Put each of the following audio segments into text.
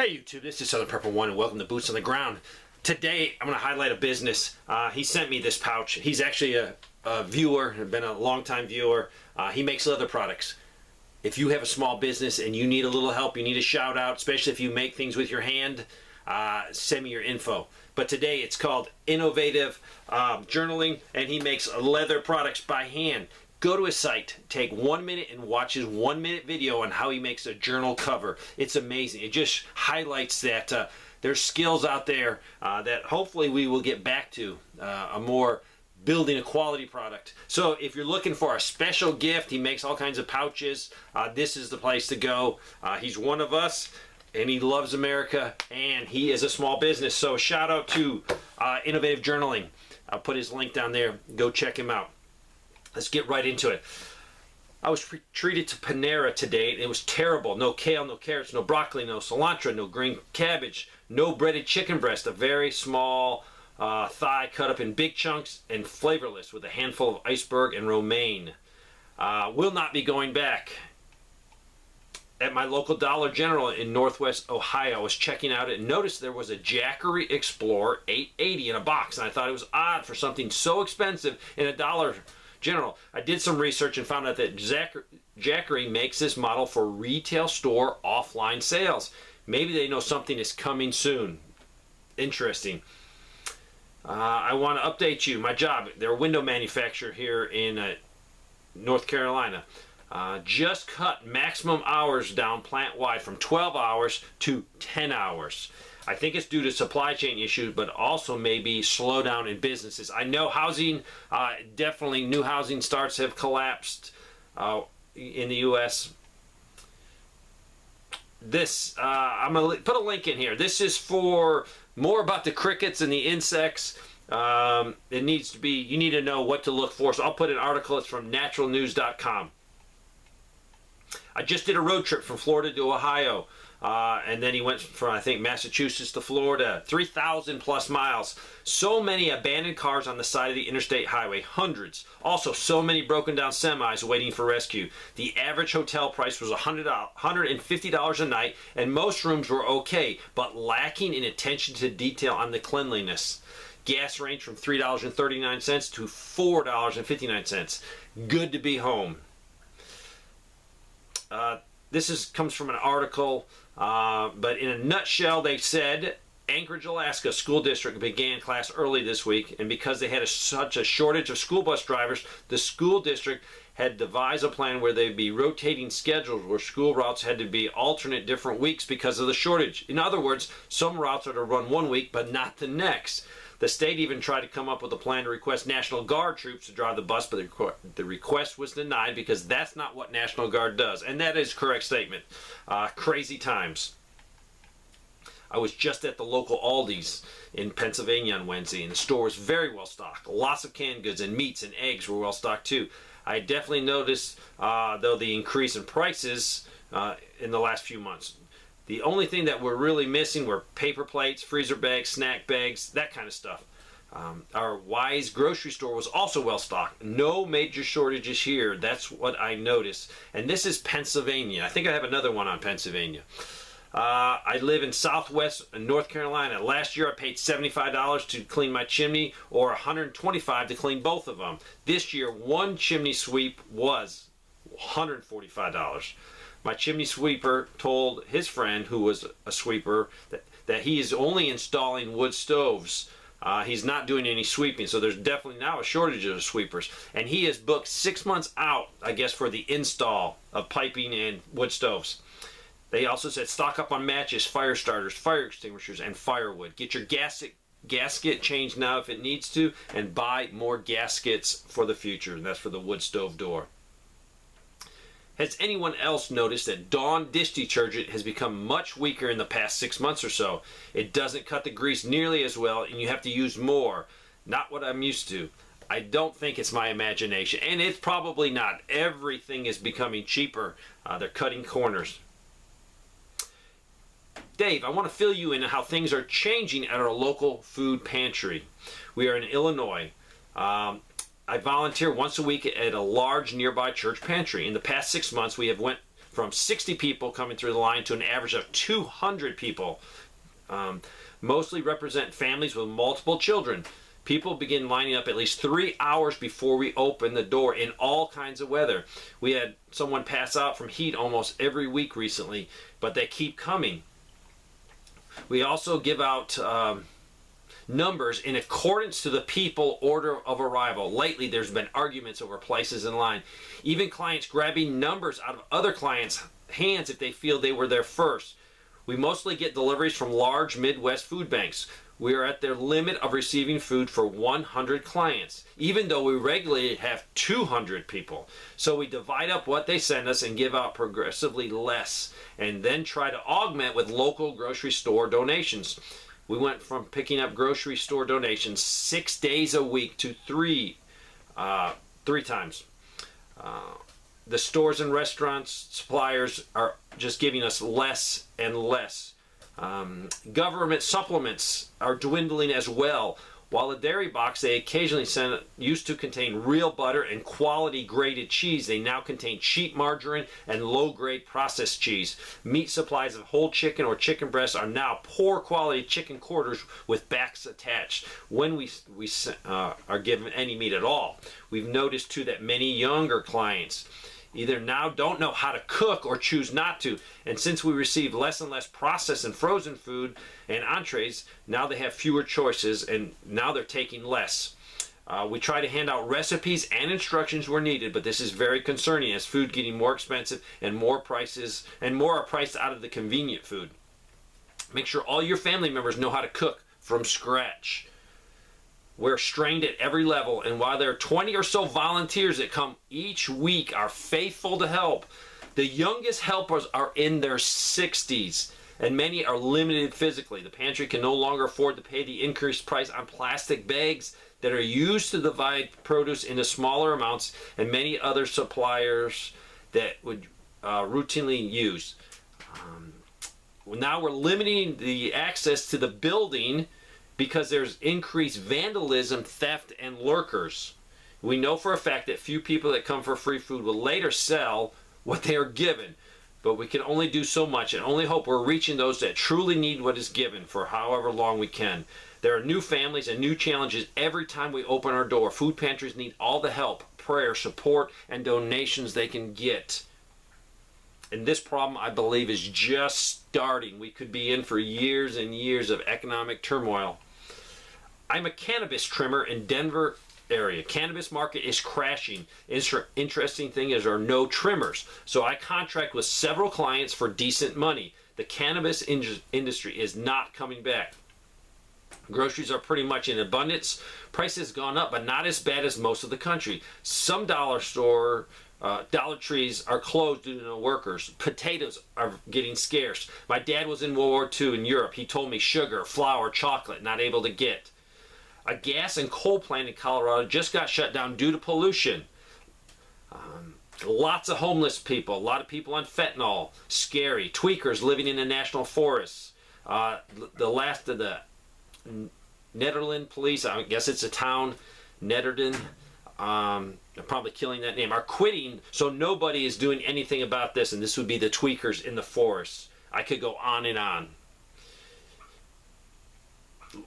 Hey YouTube, this is Southern Purple One and welcome to Boots on the Ground. Today I'm going to highlight a business. He sent me this pouch. He's actually a viewer, been a long-time viewer. He makes leather products. If you have a small business and you need a little help, you need a shout out, especially if you make things with your hand, send me your info. But today it's called Innovative Journaling, and he makes leather products by hand. Go to his site, take 1 minute and watch his 1 minute video on how he makes a journal cover. It's amazing. It just highlights that there's skills out there that hopefully we will get back to a more building a quality product. So if you're looking for a special gift, he makes all kinds of pouches. This is the place to go. He's one of us and he loves America and he is a small business. So shout out to Innovative Journaling. I'll put his link down there. Go check him out. Let's get right into it. I was treated to Panera today. It was terrible. No kale, no carrots, no broccoli, no cilantro, no green cabbage, no breaded chicken breast, a very small thigh cut up in big chunks and flavorless with a handful of iceberg and romaine. Will not be going back. At my local Dollar General in Northwest Ohio, I was checking out it and noticed there was a Jackery Explorer 880 in a box, and I thought it was odd for something so expensive in a Dollar General. I did some research and found out that Jackery makes this model for retail store offline sales. Maybe they know something is coming soon. Interesting. I want to update you. My job, they're a window manufacturer here in North Carolina. Just cut maximum hours down plant-wide from 12 hours to 10 hours. I think it's due to supply chain issues, but also maybe slowdown in businesses. I know housing, definitely new housing starts have collapsed in the U.S. This, I'm going to put a link in here. This is for more about the crickets and the insects. It needs to be, you need to know what to look for. So I'll put an article. It's from naturalnews.com. I just did a road trip from Florida to Ohio. And then he went from, I think, Massachusetts to Florida, 3,000 plus miles. So many abandoned cars on the side of the interstate highway, hundreds. Also, so many broken down semis waiting for rescue. The average hotel price was $150 a night, and most rooms were okay, but lacking in attention to detail on the cleanliness. Gas ranged from $3.39 to $4.59. Good to be home. This comes from an article, but in a nutshell, they said Anchorage, Alaska school district began class early this week, and because they had such a shortage of school bus drivers, the school district had devised a plan where they'd be rotating schedules where school routes had to be alternate different weeks because of the shortage. In other words, some routes are to run one week, but not the next. The state even tried to come up with a plan to request National Guard troops to drive the bus, but the request was denied because that's not what National Guard does. And that is a correct statement. Crazy times. I was just at the local Aldi's in Pennsylvania on Wednesday, and the store was very well stocked. Lots of canned goods and meats and eggs were well stocked too. I definitely noticed, though, the increase in prices in the last few months. The only thing that we're really missing were paper plates, freezer bags, snack bags, that kind of stuff. Our Wise grocery store was also well stocked. No major shortages here. That's what I noticed. And this is Pennsylvania. I think I have another one on Pennsylvania. I live in Southwest North Carolina. Last year I paid $75 to clean my chimney, or $125 to clean both of them. This year one chimney sweep was $145. My chimney sweeper told his friend, who was a sweeper, that he is only installing wood stoves. He's not doing any sweeping, so there's definitely now a shortage of sweepers. And he is booked 6 months out, I guess, for the install of piping and wood stoves. They also said stock up on matches, fire starters, fire extinguishers, and firewood. Get your gasket changed now if it needs to, and buy more gaskets for the future. And that's for the wood stove door. Has anyone else noticed that Dawn dish detergent has become much weaker in the past 6 months or so? It doesn't cut the grease nearly as well, and you have to use more. Not what I'm used to. I don't think it's my imagination, and it's probably not. Everything is becoming cheaper. They're cutting corners. Dave, I want to fill you in on how things are changing at our local food pantry. We are in Illinois. I volunteer once a week at a large nearby church pantry. In the past 6 months, we have went from 60 people coming through the line to an average of 200 people. Mostly represent families with multiple children. People begin lining up at least 3 hours before we open the door in all kinds of weather. We had someone pass out from heat almost every week recently, but they keep coming. We also give out numbers in accordance to the people order of arrival. Lately, there's been arguments over places in line. Even clients grabbing numbers out of other clients' hands if they feel they were there first. We mostly get deliveries from large Midwest food banks. We are at their limit of receiving food for 100 clients, even though we regularly have 200 people. So we divide up what they send us and give out progressively less, and then try to augment with local grocery store donations. We went from picking up grocery store donations 6 days a week to three times. The stores and restaurants, suppliers are just giving us less and less. Government supplements are dwindling as well. While the dairy box they occasionally send used to contain real butter and quality graded cheese, they now contain cheap margarine and low-grade processed cheese. Meat supplies of whole chicken or chicken breasts are now poor quality chicken quarters with backs attached when we are given any meat at all. We've noticed too that many younger clients either now don't know how to cook or choose not to, and since we receive less and less processed and frozen food and entrees, now they have fewer choices and now they're taking less. We try to hand out recipes and instructions where needed, but this is very concerning as food getting more expensive and more are priced out of the convenient food. Make sure all your family members know how to cook from scratch. We're strained at every level, and while there are 20 or so volunteers that come each week are faithful to help, the youngest helpers are in their 60s, and many are limited physically. The pantry can no longer afford to pay the increased price on plastic bags that are used to divide produce into smaller amounts, and many other suppliers that would routinely use. Now we're limiting the access to the building because there's increased vandalism, theft, and lurkers. We know for a fact that few people that come for free food will later sell what they are given, but we can only do so much and only hope we're reaching those that truly need what is given for however long we can. There are new families and new challenges every time we open our door. Food pantries need all the help, prayer, support, and donations they can get. And this problem, I believe, is just starting. We could be in for years and years of economic turmoil. I'm a cannabis trimmer in Denver area. Cannabis market is crashing. Interesting thing is there are no trimmers. So I contract with several clients for decent money. The cannabis industry is not coming back. Groceries are pretty much in abundance. Prices have gone up, but not as bad as most of the country. Some dollar trees are closed due to no workers. Potatoes are getting scarce. My dad was in World War II in Europe. He told me sugar, flour, chocolate, not able to get. A gas and coal plant in Colorado just got shut down due to pollution. Lots of homeless people, a lot of people on fentanyl, scary. Tweakers living in the national forests. The last of the Netherlands police, I guess it's a town, Netherden, I'm probably killing that name, are quitting, so nobody is doing anything about this, and this would be the tweakers in the forests. I could go on and on.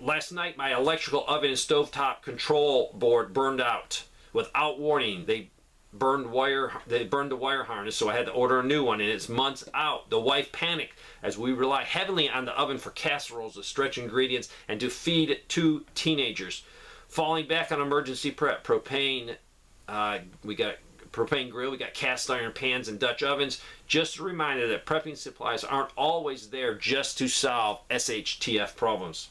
Last night, my electrical oven and stovetop control board burned out. Without warning, they burned the wire harness, so I had to order a new one, and it's months out. The wife panicked as we rely heavily on the oven for casseroles to stretch ingredients and to feed 2 teenagers. Falling back on emergency prep, propane, we got propane grill, we got cast iron pans and Dutch ovens. Just a reminder that prepping supplies aren't always there just to solve SHTF problems.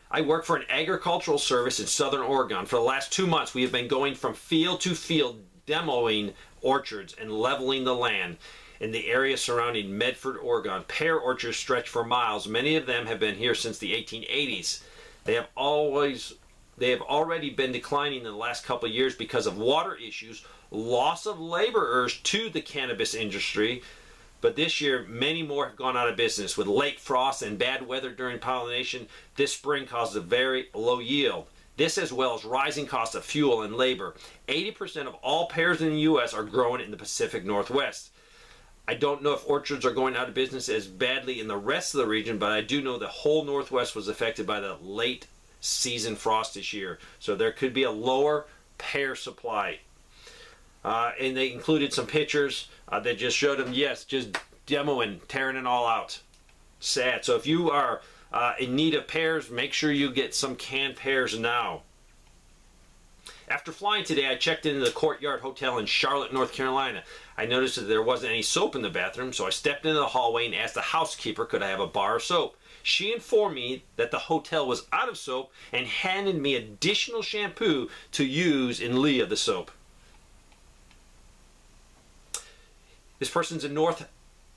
I work for an agricultural service in Southern Oregon. For the last 2 months, we have been going from field to field, demoing orchards and leveling the land in the area surrounding Medford, Oregon. Pear orchards stretch for miles. Many of them have been here since the 1880s. They have already been declining in the last couple of years because of water issues, loss of laborers to the cannabis industry. But this year, many more have gone out of business. With late frost and bad weather during pollination, this spring caused a very low yield. This as well as rising costs of fuel and labor. 80% of all pears in the U.S. are grown in the Pacific Northwest. I don't know if orchards are going out of business as badly in the rest of the region, but I do know the whole Northwest was affected by the late season frost this year. So there could be a lower pear supply. And they included some pictures that just showed them, yes, just demoing, tearing it all out. Sad. So if you are in need of pears, make sure you get some canned pears now. After flying today, I checked into the Courtyard Hotel in Charlotte, North Carolina. I noticed that there wasn't any soap in the bathroom, so I stepped into the hallway and asked the housekeeper could I have a bar of soap. She informed me that the hotel was out of soap and handed me additional shampoo to use in lieu of the soap. This person's in North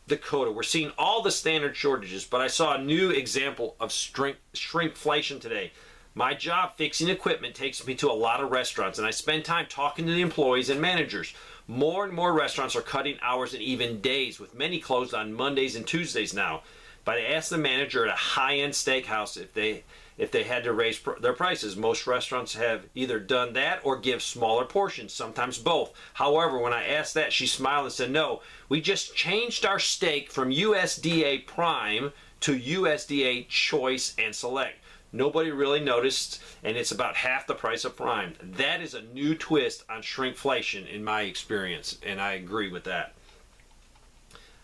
Dakota. We're seeing all the standard shortages, but I saw a new example of shrinkflation today. My job fixing equipment takes me to a lot of restaurants, and I spend time talking to the employees and managers. More and more restaurants are cutting hours and even days, with many closed on Mondays and Tuesdays now. But I asked the manager at a high-end steakhouse if they had to raise their prices. Most restaurants have either done that or give smaller portions, sometimes both. However, when I asked that, she smiled and said, no, we just changed our steak from USDA Prime to USDA Choice and Select. Nobody really noticed, and it's about half the price of Prime. That is a new twist on shrinkflation in my experience, and I agree with that.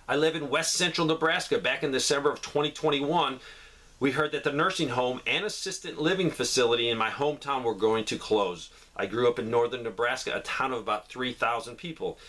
I live in west central Nebraska. Back in December of 2021, we heard that the nursing home and assisted living facility in my hometown were going to close. I grew up in northern Nebraska, a town of about 3,000 people.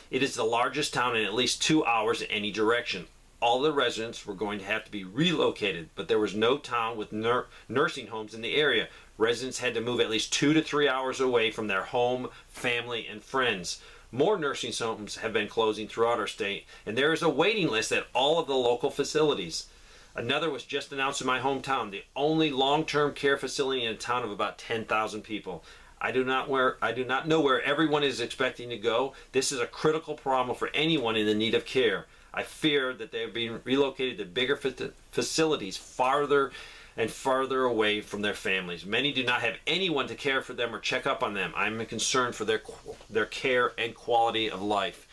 It is the largest town in at least 2 hours in any direction. All the residents were going to have to be relocated, but there was no town with nursing homes in the area. Residents had to move at least 2 to 3 hours away from their home, family, and friends. More nursing homes have been closing throughout our state, and there is a waiting list at all of the local facilities. Another was just announced in my hometown, the only long-term care facility in a town of about 10,000 people. I do not know where everyone is expecting to go. This is a critical problem for anyone in the need of care. I fear that they are being relocated to bigger facilities farther and farther away from their families. Many do not have anyone to care for them or check up on them. I'm concerned for their care and quality of life.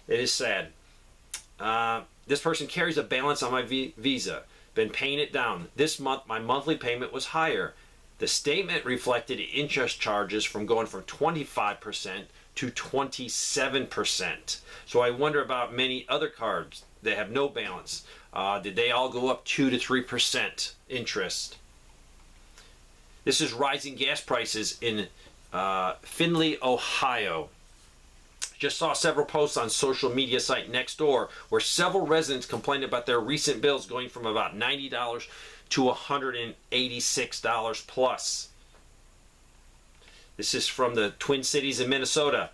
It is sad. This person carries a balance on my visa. Been paying it down. This month, my monthly payment was higher. The statement reflected interest charges from going from 25% to 27%. So I wonder about many other cards that have no balance. Did they all go up 2 to 3% interest? This is rising gas prices in Findlay, Ohio. Just saw several posts on social media site Nextdoor where several residents complained about their recent bills going from about $90 to $186 plus. This is from the Twin Cities in Minnesota.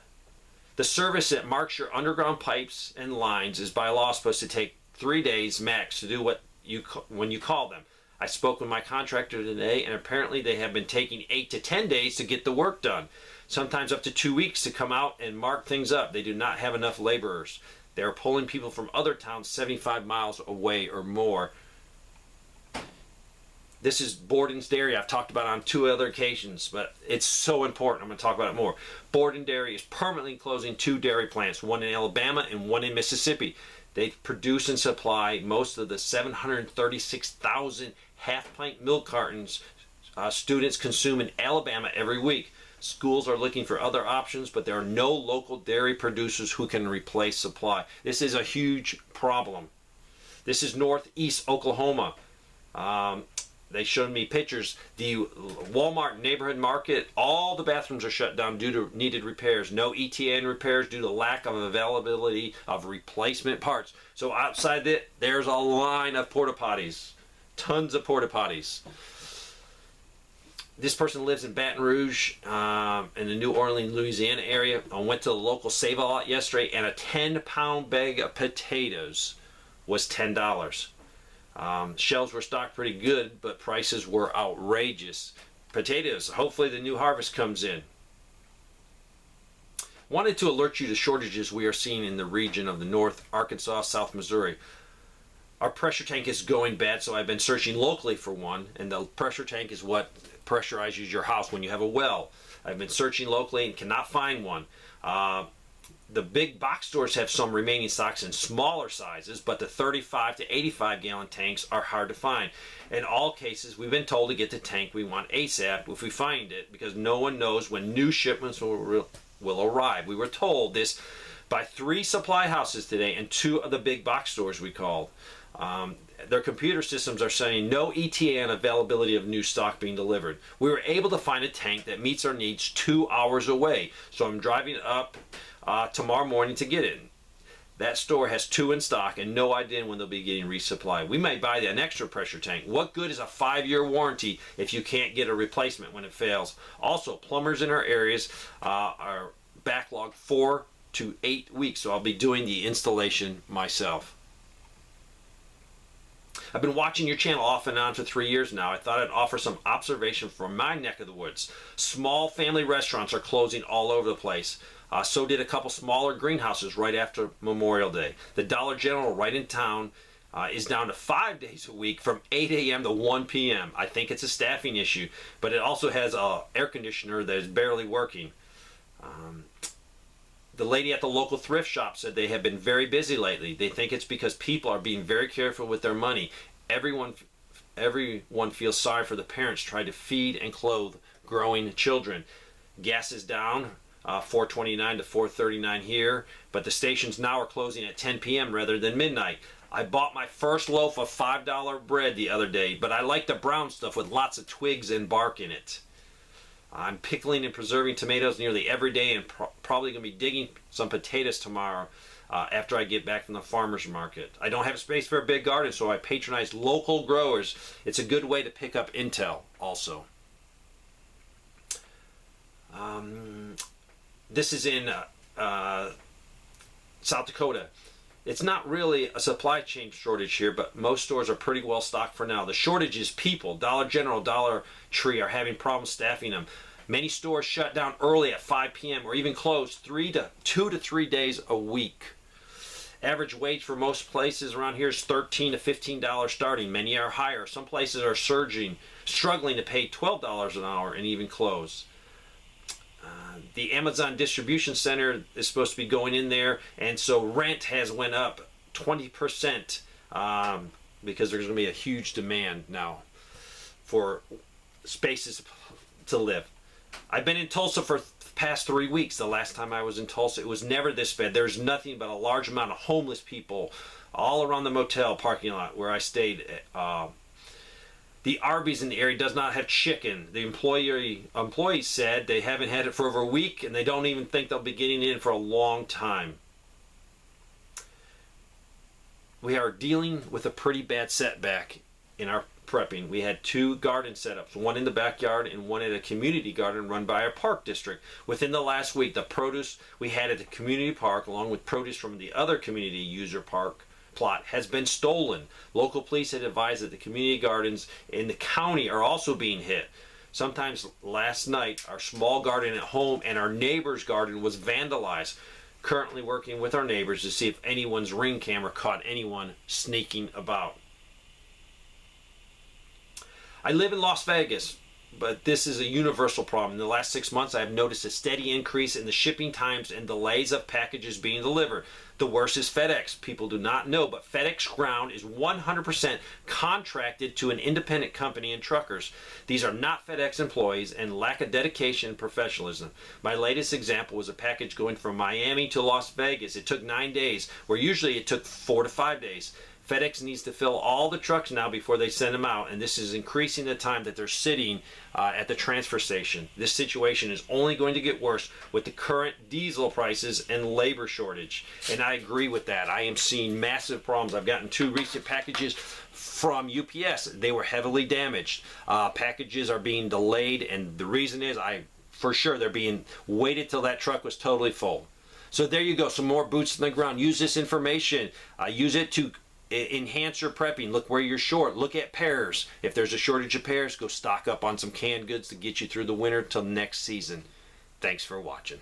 The service that marks your underground pipes and lines is by law supposed to take 3 days max to do when you call them. I spoke with my contractor today, and apparently they have been taking 8 to 10 days to get the work done. Sometimes up to 2 weeks to come out and mark things up. They do not have enough laborers. They are pulling people from other towns 75 miles away or more. This is Borden's Dairy. I've talked about it on 2 other occasions, but it's so important. I'm going to talk about it more. Borden Dairy is permanently closing 2 dairy plants, one in Alabama and one in Mississippi. They produce and supply most of the 736,000 half-pint milk cartons students consume in Alabama every week. Schools are looking for other options, but there are no local dairy producers who can replace supply. This is a huge problem. This is northeast Oklahoma. They showed me pictures. The Walmart neighborhood market, all the bathrooms are shut down due to needed repairs. No ETN repairs due to lack of availability of replacement parts. So outside it, there's a line of porta potties. Tons of porta potties. This person lives in Baton Rouge, in the New Orleans, Louisiana area. I went to the local Save-A-Lot yesterday, and a 10-pound bag of potatoes was $10. Shelves were stocked pretty good, but prices were outrageous. Potatoes, hopefully the new harvest comes in. Wanted to alert you to shortages we are seeing in the region of the North Arkansas, South Missouri. Our pressure tank is going bad, so I've been searching locally for one, and the pressure tank is what pressurizes your house when you have a well. I've been searching locally and cannot find one. The big box stores have some remaining stocks in smaller sizes, but the 35 to 85 gallon tanks are hard to find. In all cases, we've been told to get the tank we want ASAP if we find it, because no one knows when new shipments will arrive. We were told this by 3 supply houses today and 2 of the big box stores we called. Their computer systems are saying no ETA on availability of new stock being delivered. We were able to find a tank that meets our needs 2 hours away, so I'm driving up tomorrow morning to get it. That store has 2 in stock and no idea when they'll be getting resupplied. We may buy an extra pressure tank. What good is a 5-year warranty if you can't get a replacement when it fails? Also, plumbers in our areas are backlogged 4 to 8 weeks, so I'll be doing the installation myself. I've been watching your channel off and on for 3 years now. I thought I'd offer some observation from my neck of the woods. Small family restaurants are closing all over the place. So did a couple smaller greenhouses right after Memorial Day. The Dollar General right in town is down to 5 days a week from 8 a.m. to 1 p.m. I think it's a staffing issue, but it also has an air conditioner that is barely working. The lady at the local thrift shop said they have been very busy lately. They think it's because people are being very careful with their money. Everyone feels sorry for the parents trying to feed and clothe growing children. Gas is down, $4.29 to $4.39 here, but the stations now are closing at 10 p.m. rather than midnight. I bought my first loaf of $5 bread the other day, but I like the brown stuff with lots of twigs and bark in it. I'm pickling and preserving tomatoes nearly every day and probably going to be digging some potatoes tomorrow after I get back from the farmer's market. I don't have space for a big garden, so I patronize local growers. It's a good way to pick up intel also. This is in South Dakota. It's not really a supply chain shortage here, but most stores are pretty well stocked for now. The shortage is people. Dollar General, Dollar Tree are having problems staffing them. Many stores shut down early at 5 p.m. or even closed 2 to 3 days a week. Average wage for most places around here is $13 to $15 starting. Many are higher. Some places are struggling to pay $12 an hour and even close. The Amazon distribution center is supposed to be going in there, and so rent has went up 20% because there's going to be a huge demand now for spaces to live. I've been in Tulsa for the past 3 weeks. The last time I was in Tulsa, it was never this bad. There's nothing but a large amount of homeless people all around the motel parking lot where I stayed. The Arby's in the area does not have chicken. The employees said they haven't had it for over a week, and they don't even think they'll be getting it in for a long time. We are dealing with a pretty bad setback in our prepping. We had 2 garden setups, one in the backyard and one at a community garden run by our park district. Within the last week, the produce we had at the community park, along with produce from the other community user park plot, has been stolen. Local police had advised that the community gardens in the county are also being hit. Sometimes last night, our small garden at home and our neighbor's garden was vandalized. Currently working with our neighbors to see if anyone's Ring camera caught anyone sneaking about. I live in Las Vegas, but this is a universal problem. In the last 6 months, I have noticed a steady increase in the shipping times and delays of packages being delivered. The worst is FedEx. People do not know, but FedEx Ground is 100% contracted to an independent company and truckers. These are not FedEx employees and lack of dedication and professionalism. My latest example was a package going from Miami to Las Vegas. It took 9 days, where usually it took 4 to 5 days. FedEx needs to fill all the trucks now before they send them out, and this is increasing the time that they're sitting at the transfer station. This situation is only going to get worse with the current diesel prices and labor shortage, and I agree with that. I am seeing massive problems. I've gotten 2 recent packages from UPS. They were heavily damaged. Packages are being delayed, and the reason is for sure they're being waited till that truck was totally full. So there you go, some more boots on the ground. Use this information. Use it to enhance your prepping. Look where you're short. Look at pears. If there's a shortage of pears, go stock up on some canned goods to get you through the winter till next season. Thanks for watching.